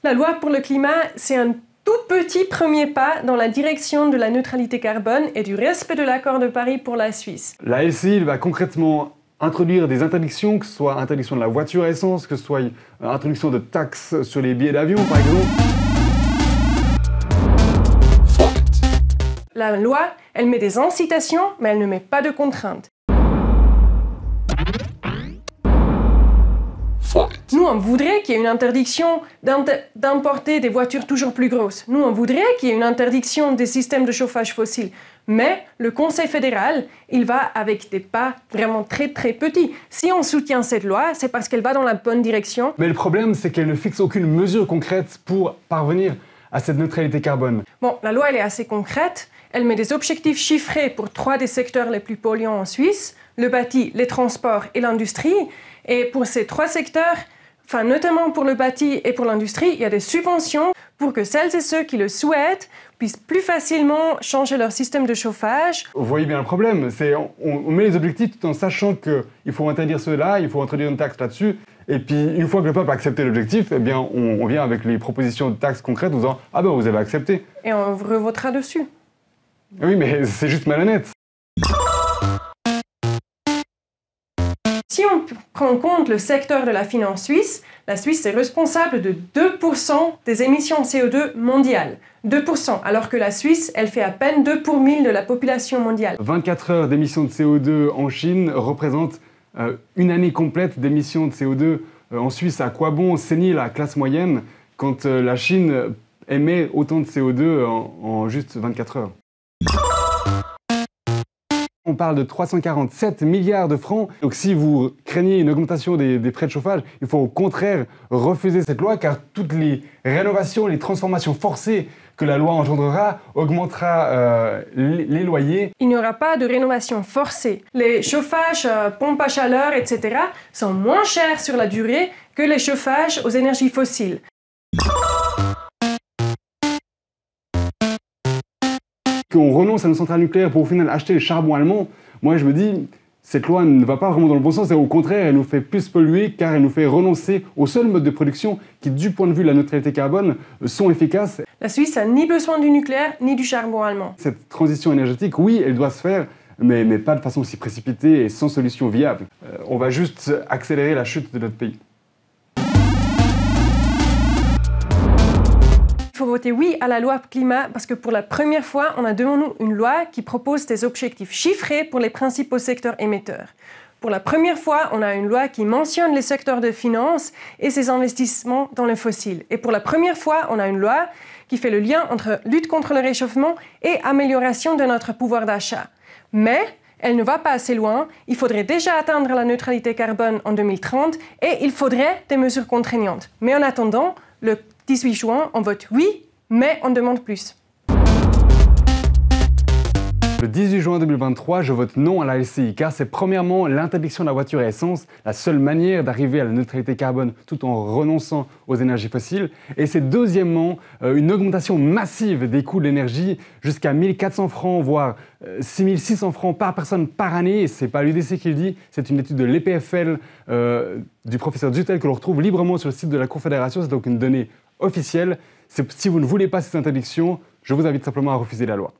La loi pour le climat, c'est un tout petit premier pas dans la direction de la neutralité carbone et du respect de l'accord de Paris pour la Suisse. La LCI va concrètement introduire des interdictions, que ce soit interdiction de la voiture à essence, que ce soit introduction de taxes sur les billets d'avion par exemple. La loi, elle met des incitations, mais elle ne met pas de contraintes. Nous, on voudrait qu'il y ait une interdiction d'importer des voitures toujours plus grosses. Nous, on voudrait qu'il y ait une interdiction des systèmes de chauffage fossiles. Mais le Conseil fédéral, il va avec des pas vraiment très petits. Si on soutient cette loi, c'est parce qu'elle va dans la bonne direction. Mais le problème, c'est qu'elle ne fixe aucune mesure concrète pour parvenir à cette neutralité carbone. Bon, la loi, elle est assez concrète. Elle met des objectifs chiffrés pour 3 des secteurs les plus polluants en Suisse, le bâti, les transports et l'industrie. Et pour ces 3 secteurs, enfin notamment pour le bâti et pour l'industrie, il y a des subventions pour que celles et ceux qui le souhaitent puissent plus facilement changer leur système de chauffage. Vous voyez bien le problème, c'est on met les objectifs tout en sachant qu'il faut interdire cela, il faut introduire une taxe là-dessus. Et puis une fois que le peuple a accepté l'objectif, eh bien on vient avec les propositions de taxes concrètes en disant « Ah ben vous avez accepté ». Et on revotera dessus. Oui, mais c'est juste malhonnête. Si on prend en compte le secteur de la finance suisse, la Suisse est responsable de 2% des émissions de CO2 mondiales. 2%, alors que la Suisse, elle fait à peine 2 pour 1000 de la population mondiale. 24 heures d'émissions de CO2 en Chine représentent une année complète d'émissions de CO2 en Suisse. À quoi bon saigner la classe moyenne quand la Chine émet autant de CO2 en juste 24 heures? On parle de 347 milliards de francs. Donc si vous craignez une augmentation des prix de chauffage, il faut au contraire refuser cette loi car toutes les rénovations, les transformations forcées que la loi engendrera augmentera les loyers. Il n'y aura pas de rénovation forcée. Les chauffages, pompes à chaleur, etc. sont moins chers sur la durée que les chauffages aux énergies fossiles. Qu'on renonce à nos centrales nucléaires pour au final acheter le charbon allemand, moi je me dis, cette loi ne va pas vraiment dans le bon sens et au contraire, elle nous fait plus polluer car elle nous fait renoncer aux seuls modes de production qui, du point de vue de la neutralité carbone, sont efficaces. La Suisse n'a ni besoin du nucléaire ni du charbon allemand. Cette transition énergétique, oui, elle doit se faire, mais pas de façon si précipitée et sans solution viable. On va juste accélérer la chute de notre pays. Il faut voter oui à la loi climat parce que pour la première fois, on a devant nous une loi qui propose des objectifs chiffrés pour les principaux secteurs émetteurs. Pour la première fois, on a une loi qui mentionne les secteurs de finance et ses investissements dans le fossile. Et pour la première fois, on a une loi qui fait le lien entre lutte contre le réchauffement et amélioration de notre pouvoir d'achat. Mais elle ne va pas assez loin. Il faudrait déjà atteindre la neutralité carbone en 2030 et il faudrait des mesures contraignantes. Mais en attendant, le 18 juin, on vote oui, mais on demande plus. Le 18 juin 2023, je vote non à la LCI car c'est premièrement l'interdiction de la voiture à essence, la seule manière d'arriver à la neutralité carbone tout en renonçant aux énergies fossiles. Et c'est deuxièmement une augmentation massive des coûts de l'énergie jusqu'à 1400 francs, voire 6600 francs par personne par année. Et c'est pas l'UDC qui le dit, c'est une étude de l'EPFL du professeur Dutel que l'on retrouve librement sur le site de la Confédération. C'est donc une donnée officielle. Si vous ne voulez pas cette interdiction, je vous invite simplement à refuser la loi.